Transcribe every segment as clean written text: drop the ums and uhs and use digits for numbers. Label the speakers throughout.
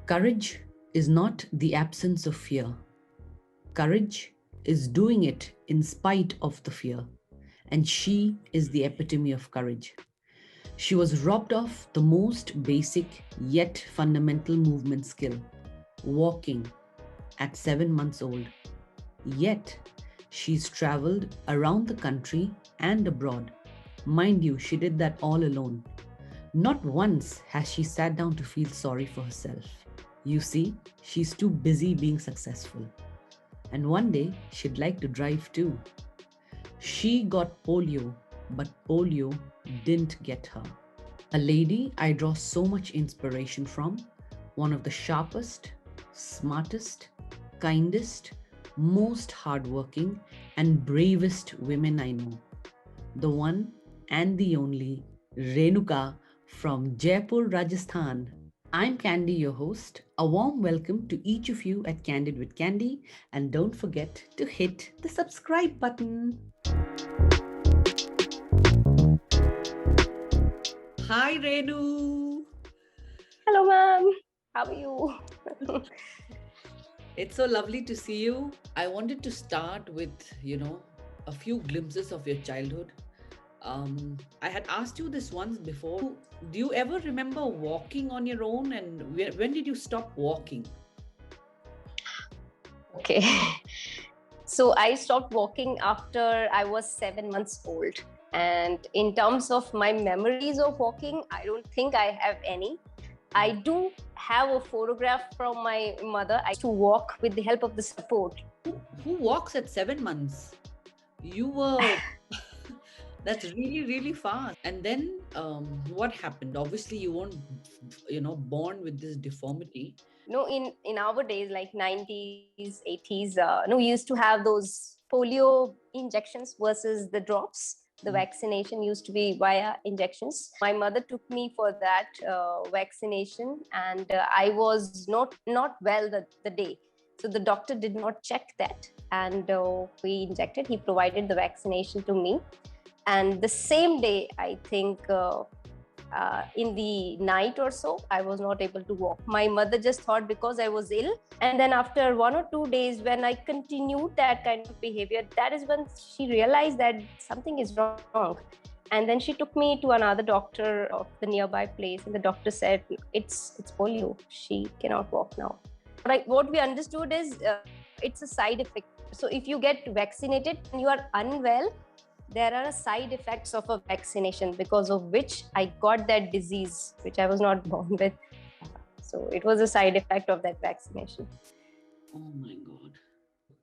Speaker 1: Courage is not the absence of fear. Courage is doing it in spite of the fear. And she is the epitome of courage. She was robbed of the most basic yet fundamental movement skill, walking, at 7 months old. Yet, she's traveled around the country and abroad. Mind you, she did that all alone. Not once has she sat down to feel sorry for herself. You see, she's too busy being successful. And one day, she'd like to drive too. She got polio, but polio didn't get her. A lady I draw so much inspiration from, one of the sharpest, smartest, kindest, most hardworking, and bravest women I know. The one and the only Renuka from Jaipur, Rajasthan. I'm Candy, your host. A warm welcome to each of you at Candid with Candy, and don't forget to hit the subscribe button. Hi, Renu.
Speaker 2: Hello, ma'am. How are you?
Speaker 1: It's so lovely to see you. I wanted to start with, a few glimpses of your childhood. I had asked you this once before. Do you ever remember walking on your own, and when did you stop walking?
Speaker 2: Okay. So I stopped walking after I was 7 months old. And in terms of my memories of walking, I don't think I have any. I do have a photograph from my mother. I used to walk with the help of the support.
Speaker 1: Who walks at 7 months? You were. That's really, really fast. And then what happened? Obviously, you weren't, born with this deformity.
Speaker 2: No, in our days, like 90s, 80s, we used to have those polio injections versus the drops. The vaccination used to be via injections. My mother took me for that vaccination, and I was not well the day. So the doctor did not check that, and we injected. He provided the vaccination to me. And the same day, I think in the night or so, I was not able to walk. My mother just thought because I was ill. And then after 1 or 2 days, when I continued that kind of behavior, that is when she realized that something is wrong. And then she took me to another doctor of the nearby place. And the doctor said, it's polio. She cannot walk now. What we understood is it's a side effect. So if you get vaccinated and you are unwell, there are side effects of a vaccination, because of which I got that disease, which I was not born with. So it was a side effect of that vaccination.
Speaker 1: Oh my God.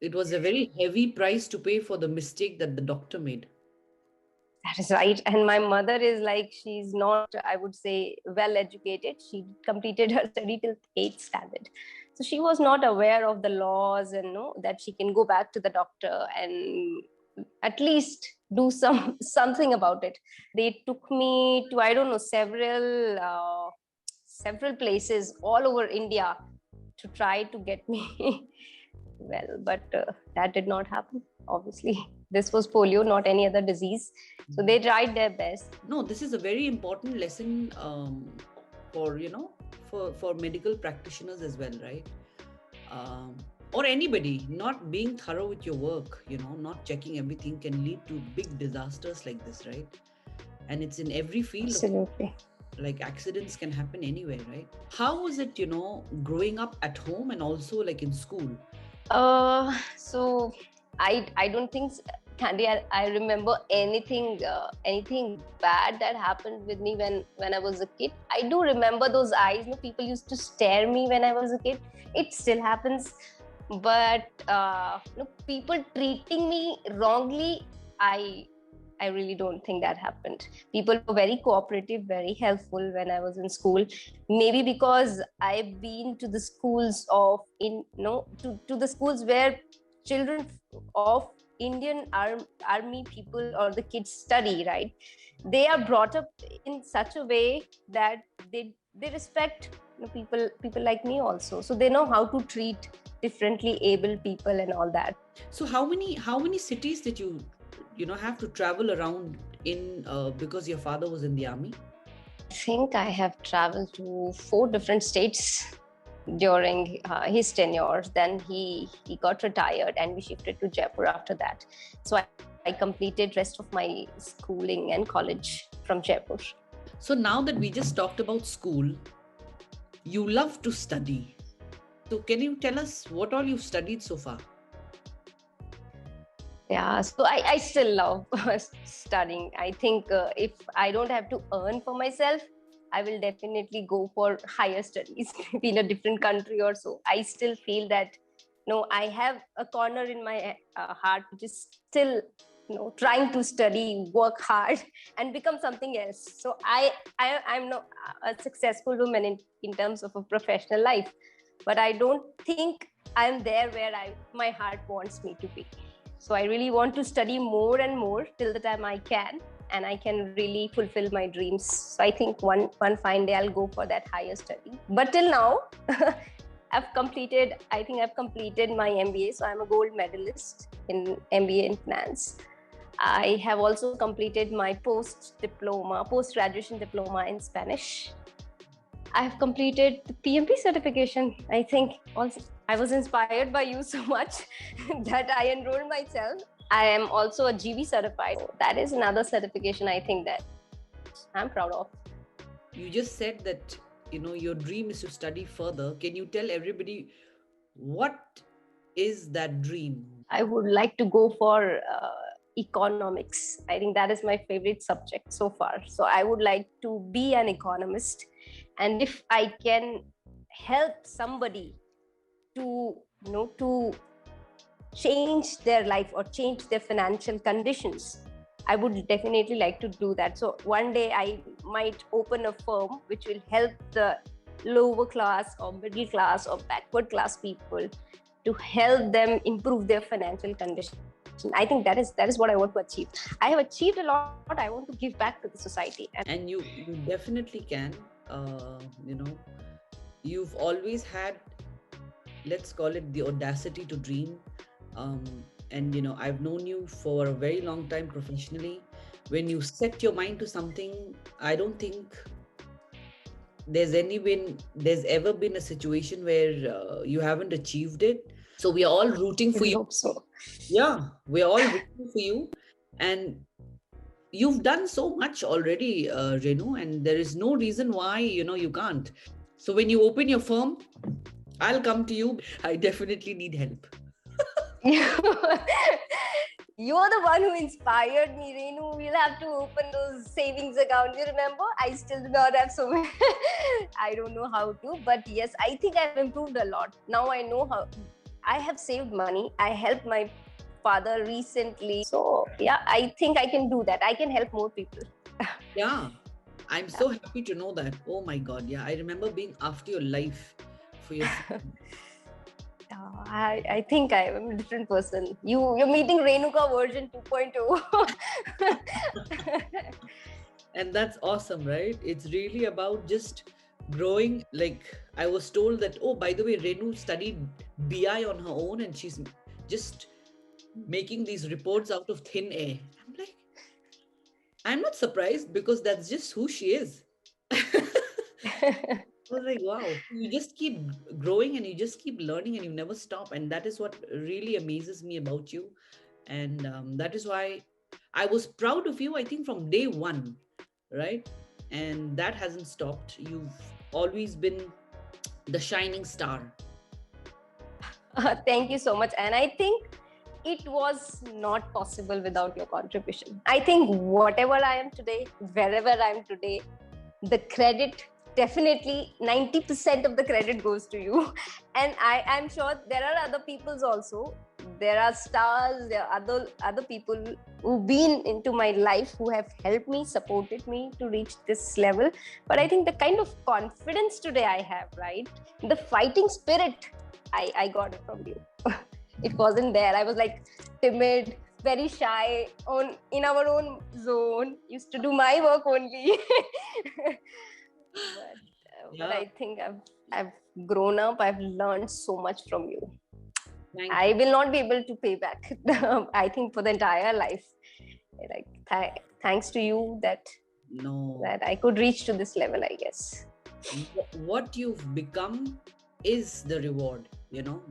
Speaker 1: It was a very heavy price to pay for the mistake that the doctor made.
Speaker 2: That is right. And my mother is like, she's not, I would say, well educated. She completed her study till 8th standard. So she was not aware of the laws and that she can go back to the doctor and at least do something about it. They took me to, I don't know, several places all over India to try to get me well, but that did not happen, obviously. This was polio, not any other disease. So they tried their best.
Speaker 1: No, this is a very important lesson for, for medical practitioners as well, right? Or anybody. Not being thorough with your work, not checking everything can lead to big disasters like this, right? And it's in every field.
Speaker 2: Absolutely.
Speaker 1: Like accidents can happen anywhere, right? How was it, growing up at home and also like in school?
Speaker 2: So I don't think, Candy, I remember anything bad that happened with me when I was a kid. I do remember those eyes. People used to stare me when I was a kid. It still happens. But people treating me wrongly, I really don't think that happened. People were very cooperative, very helpful when I was in school. Maybe because I've been to the schools of to the schools where children of Indian army people or the kids study, right? They are brought up in such a way that they respect people like me also. So they know how to treat differently able people and all that.
Speaker 1: So how many cities did you have to travel around in because your father was in the army?
Speaker 2: I think I have traveled to 4 different states. during his tenure. Then he got retired and we shifted to Jaipur after that. So I completed rest of my schooling and college from Jaipur.
Speaker 1: So now that we just talked about school, you love to study. So can you tell us what all you've studied so far?
Speaker 2: Yeah, so I still love studying. I think if I don't have to earn for myself, I will definitely go for higher studies, maybe in a different country or so. I still feel that, I have a corner in my heart which is still, trying to study, work hard, and become something else. So I'm not a successful woman in terms of a professional life, but I don't think I'm there where my heart wants me to be. So I really want to study more and more till the time I can, and I can really fulfill my dreams. So I think one fine day I'll go for that higher study. But till now, I've completed my MBA. So I'm a gold medalist in MBA in finance. I have also completed my post-graduation diploma in Spanish. I have completed the PMP certification. I think also I was inspired by you so much that I enrolled myself. I am also a GB certified. That is another certification I think that I'm proud of.
Speaker 1: You just said that, your dream is to study further. Can you tell everybody what is that dream?
Speaker 2: I would like to go for economics. I think that is my favorite subject so far. So I would like to be an economist. And if I can help somebody to change their life or change their financial conditions, I would definitely like to do that. So one day I might open a firm which will help the lower class or middle class or backward class people to help them improve their financial condition. I think that is what I want to achieve. I have achieved a lot. I want to give back to the society.
Speaker 1: And you definitely can. You've always had, let's call it, the audacity to dream. And I've known you for a very long time professionally. When you set your mind to something, I don't think there's ever been a situation where you haven't achieved it. So we are all rooting for
Speaker 2: I
Speaker 1: you.
Speaker 2: hope so.
Speaker 1: Yeah, we're all rooting for you. And you've done so much already, Renu, and there is no reason why, you can't. So when you open your firm, I'll come to you. I definitely need help.
Speaker 2: You're the one who inspired me, Renu. We'll have to open those savings accounts. You remember? I still do not have so many. I don't know how to, but yes, I think I've improved a lot. Now I know how. I have saved money. I helped my father recently. So yeah, I think I can do that. I can help more people.
Speaker 1: Yeah, I'm so happy to know that. Oh my God. Yeah, I remember being after your life for your.
Speaker 2: I think I am a different person. You're meeting Renuka version 2.0.
Speaker 1: And that's awesome, right? It's really about just growing. Like, I was told that, oh, by the way, Renu studied BI on her own and she's just making these reports out of thin air. I'm like, I'm not surprised because that's just who she is. I was like, wow, you just keep growing and you just keep learning and you never stop. And that is what really amazes me about you. And that is why I was proud of you, I think, from day one, right? And that hasn't stopped. You've always been the shining star.
Speaker 2: Thank you so much. And I think it was not possible without your contribution. I think whatever I am today, wherever I am today, the credit, definitely 90% of the credit goes to you. And I'm sure there are other people's also. There are stars, there are other people who've been into my life who have helped me, supported me to reach this level. But I think the kind of confidence today I have, right? The fighting spirit, I got it from you. It wasn't there. I was like timid, very shy, in our own zone, used to do my work only. But I think I've grown up. I've learned so much from you. I will not be able to pay back. I think for the entire life. Like thanks to you that I could reach to this level, I guess.
Speaker 1: What you've become is the reward.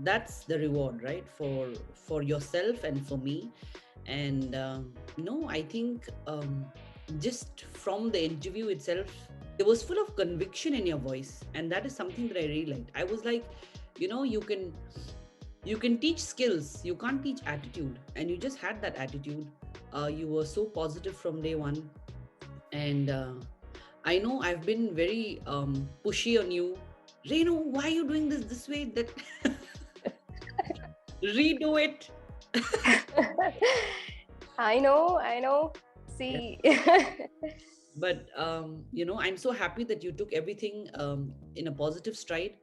Speaker 1: That's the reward, right? For yourself and for me. And no, I think just from the interview itself, there was full of conviction in your voice, and that is something that I really liked. I was like, you can teach skills, you can't teach attitude, and you just had that attitude. You were so positive from day one. And I know I've been very pushy on you. Renu, why are you doing this way? That redo it.
Speaker 2: I know.
Speaker 1: Yeah.
Speaker 2: See,
Speaker 1: But I'm so happy that you took everything in a positive stride,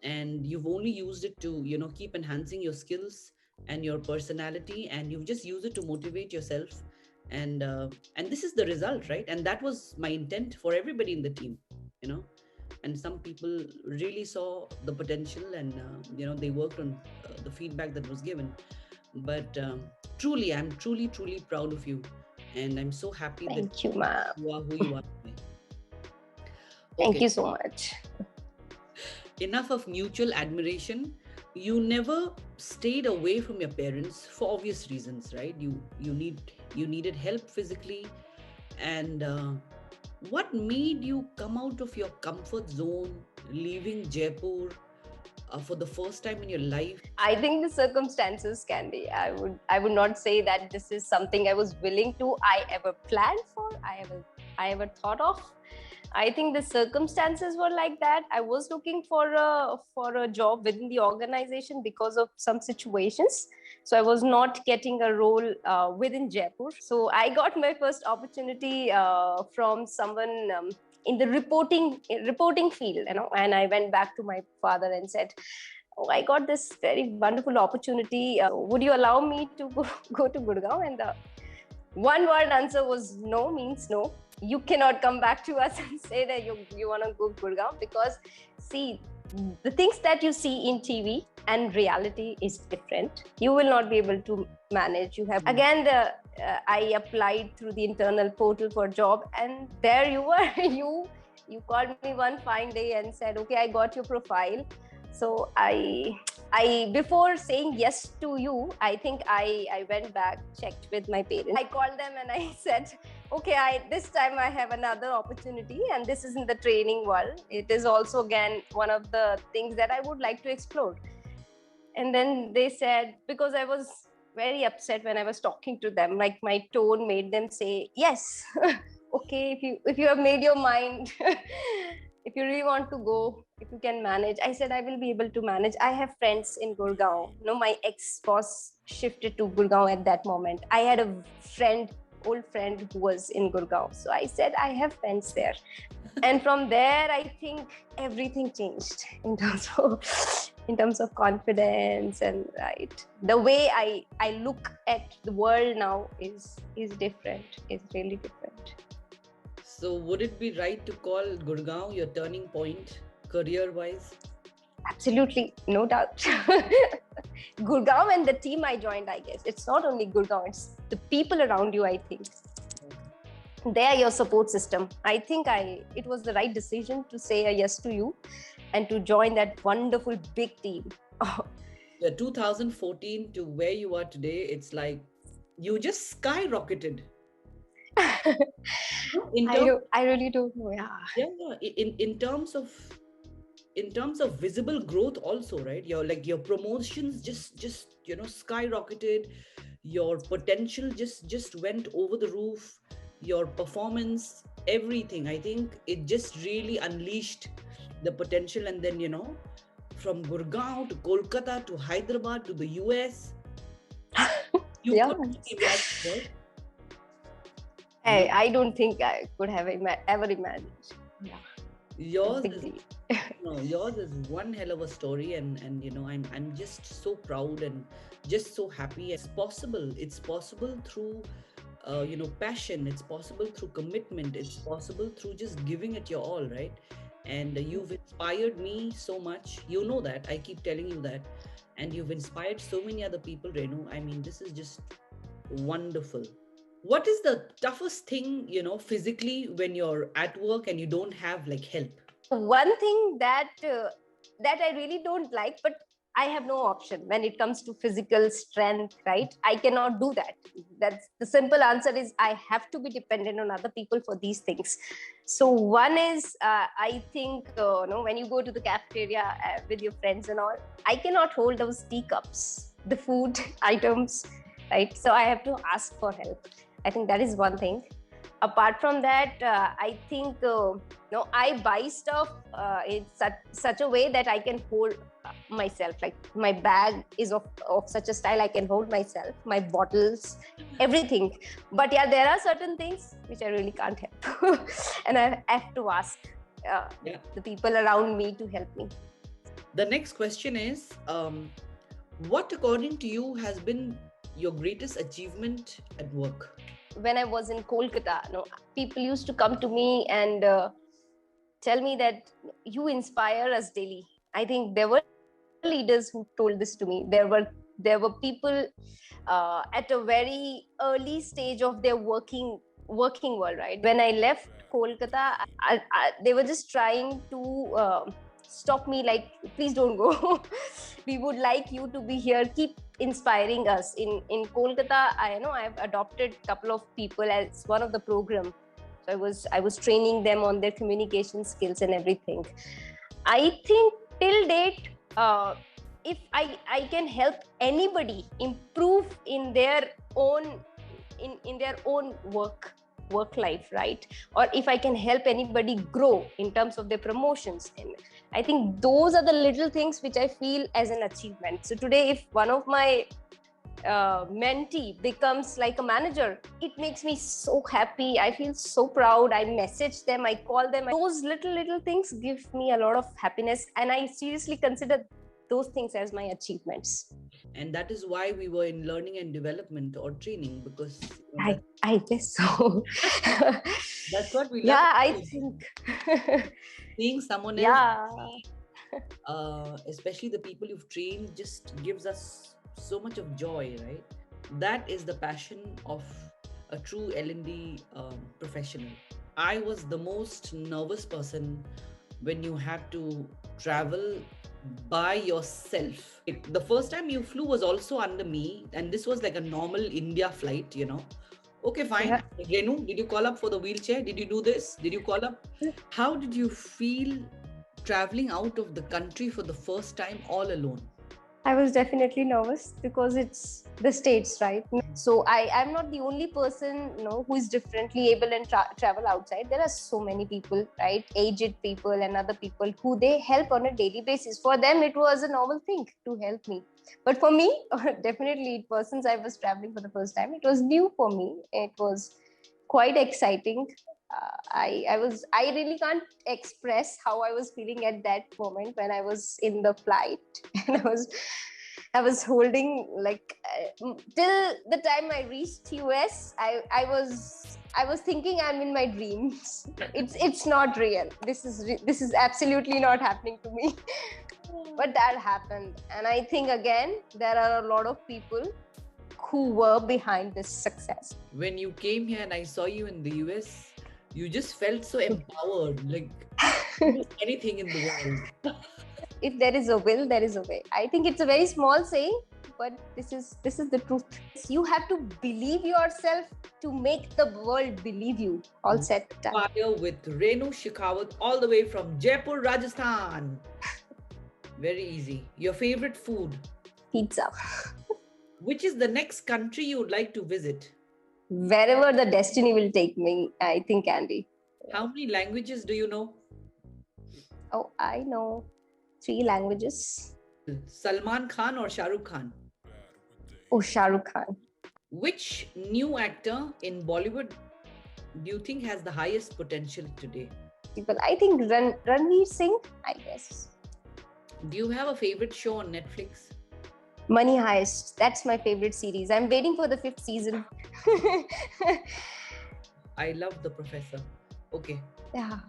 Speaker 1: and you've only used it to keep enhancing your skills and your personality, and you've just used it to motivate yourself. And this is the result, right? And that was my intent for everybody in the team. you know and some people really saw the potential, and they worked on the feedback that was given. But truly, I'm truly proud of you, and I'm so happy that
Speaker 2: thank you, ma'am.
Speaker 1: you are who you are today.
Speaker 2: Thank
Speaker 1: Okay,
Speaker 2: you so much.
Speaker 1: enough of mutual admiration. You never stayed away from your parents for obvious reasons, right? You needed help physically. And what made you come out of your comfort zone, leaving Jaipur for the first time in your life?
Speaker 2: I think the circumstances can be. I would not say that this is something I was willing to. I ever planned for. I ever thought of. I think the circumstances were like that. I was looking for a job within the organization because of some situations. So I was not getting a role within Jaipur. So I got my first opportunity from someone in the reporting field, and I went back to my father and said, "Oh, I got this very wonderful opportunity. Would you allow me to go to Gurgaon?" And the one word answer was no, means no. You cannot come back to us and say that you want to go Gurgaon, because see, the things that you see in TV and reality is different. You will not be able to manage. You have again I applied through the internal portal for job, and there you were. you called me one fine day and said, "Okay, I got your profile." So I before saying yes to you, I think I went back, checked with my parents. I called them and I said, "Okay, this time I have another opportunity, and this is in the training world. It is also again one of the things that I would like to explore." And then they said, because I was very upset when I was talking to them, like my tone made them say yes. Okay, if you have made your mind, if you really want to go, if you can manage. I said I will be able to manage. I have friends in Gurgaon. My ex-boss shifted to Gurgaon at that moment. I had a old friend who was in Gurgaon. So I said I have friends there. And from there, I think everything changed in terms of confidence, and right, the way I look at the world now is different. Is really different.
Speaker 1: So, would it be right to call Gurgaon your turning point career wise?
Speaker 2: Absolutely, no doubt. Gurgaon and the team I joined, I guess it's not only Gurgaon, it's the people around you. I think they are your support system. I think it was the right decision to say a yes to you and to join that wonderful big team.
Speaker 1: The 2014 to where you are today, it's like you just skyrocketed. In terms,
Speaker 2: I really don't know. Yeah.
Speaker 1: yeah, in terms of visible growth also, right? Your promotions just skyrocketed. Your potential just went over the roof. Your performance, everything, I think it just really unleashed the potential. And then from Gurgaon to Kolkata to Hyderabad to the US, you
Speaker 2: Yeah.
Speaker 1: couldn't imagine, right?
Speaker 2: I don't think I could have ever imagined. Yeah.
Speaker 1: Yours
Speaker 2: Big
Speaker 1: is
Speaker 2: deal.
Speaker 1: yours is one hell of a story. And I'm just so proud and just so happy. It's possible through passion. It's possible through commitment. It's possible through just giving it your all, right? And you've inspired me so much. That I keep telling you that. And you've inspired so many other people, Renu. I mean, this is just wonderful. What is the toughest thing, physically, when you're at work and you don't have like help?
Speaker 2: One thing that that I really don't like, but I have no option when it comes to physical strength, right? I cannot do that. That's the simple answer is I have to be dependent on other people for these things. So one is, I think, when you go to the cafeteria with your friends and all, I cannot hold those teacups, the food items, right? So I have to ask for help. I think that is one thing. Apart from that, I think I buy stuff in such a way that I can hold myself. Like my bag is of such a style I can hold myself, my bottles, everything. But yeah, there are certain things which I really can't help, and I have to ask the people around me to help me.
Speaker 1: The next question is, what according to you has been your greatest achievement at work?
Speaker 2: When I was in KOLKATA, people used to come to me and tell me that you inspire us daily. I think there were leaders who told this to me. There were people at a very early stage of their working world, right? When I left Kolkata, they were just trying to stop me, like, please don't go. We would like you to be here. Keep inspiring us. In Kolkata, I've adopted a couple of people as one of the program. So I was training them on their communication skills and everything. I think till date, if I can help anybody improve in their own in their own work life, right? Or if I can help anybody grow in terms of their promotions, and I think those are the little things which I feel as an achievement. So today, if one of my mentee becomes like a manager, it makes me so happy. I feel so proud. I message them, I call them. Those little things give me a lot of happiness, and I seriously consider those things as my achievements.
Speaker 1: And that is why we were in learning and development or training, because
Speaker 2: I guess so.
Speaker 1: That's what we love.
Speaker 2: Yeah, I think
Speaker 1: seeing someone else, especially the people you've trained, just gives us so much of joy, right? That is the passion of a true L&D professional. I was the most nervous person when you had to travel by yourself. The first time you flew was also under me, and this was like a normal India flight, Okay, fine. Yeah. Renu, did you call up for the wheelchair? Did you do this? Did you call up? How did you feel traveling out of the country for the first time all alone?
Speaker 2: I was definitely nervous because it's the States, right? So I'm not the only person, who is differently able and travel outside. There are so many people, right? Aged people and other people who they help on a daily basis. For them, it was a normal thing to help me. But for me, definitely it was, since I was traveling for the first time, it was new for me. It was quite exciting. I really can't express how I was feeling at that moment when I was in the flight, and I was holding, like, till the time I reached US, I was thinking I'm in my dreams. It's not real. This is absolutely not happening to me. But that happened, and I think again there are a lot of people who were behind this success.
Speaker 1: When you came here and I saw you in the US, you just felt so empowered, like anything in the world.
Speaker 2: If there is a will, there is a way. I think it's a very small saying, but this is the truth. You have to believe yourself to make the world believe you. All set.
Speaker 1: Fire with Renu Shekhawat, all the way from Jaipur, Rajasthan. Very easy. Your favorite food?
Speaker 2: Pizza.
Speaker 1: Which is the next country you would like to visit?
Speaker 2: Wherever the destiny will take me, I think, Andy.
Speaker 1: How many languages do you know?
Speaker 2: Oh, I know 3 languages.
Speaker 1: Salman Khan or Shah Rukh Khan?
Speaker 2: Oh, Shah Rukh Khan.
Speaker 1: Which new actor in Bollywood do you think has the highest potential today?
Speaker 2: People, I think Ranveer Singh, I guess.
Speaker 1: Do you have a favorite show on Netflix?
Speaker 2: Money Heist. That's my favorite series. I'm waiting for the 5th season.
Speaker 1: I love The Professor. Okay.
Speaker 2: Yeah.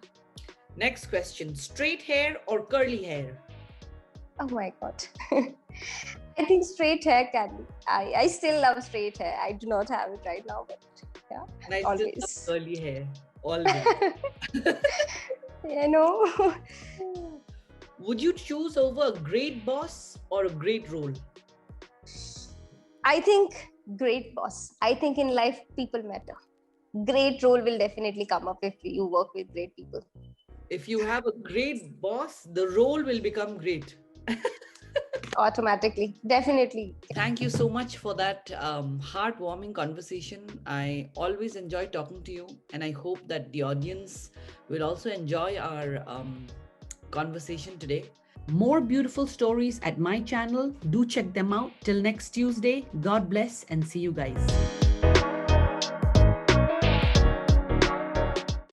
Speaker 1: Next question. Straight hair or curly hair?
Speaker 2: Oh my God. I think straight hair, Candy. I still love straight hair. I do not have it right now, but yeah.
Speaker 1: And I
Speaker 2: always
Speaker 1: still love curly hair. Always.
Speaker 2: I know.
Speaker 1: Would you choose over a great boss or a great role?
Speaker 2: I think great boss. I think in life, people matter. Great role will definitely come up if you work with great people.
Speaker 1: If you have a great boss, the role will become great.
Speaker 2: Automatically, definitely.
Speaker 1: Thank you so much for that heartwarming conversation. I always enjoy talking to you, and I hope that the audience will also enjoy our conversation today. More beautiful stories at my channel. Do check them out. Till next Tuesday, God bless and see you guys.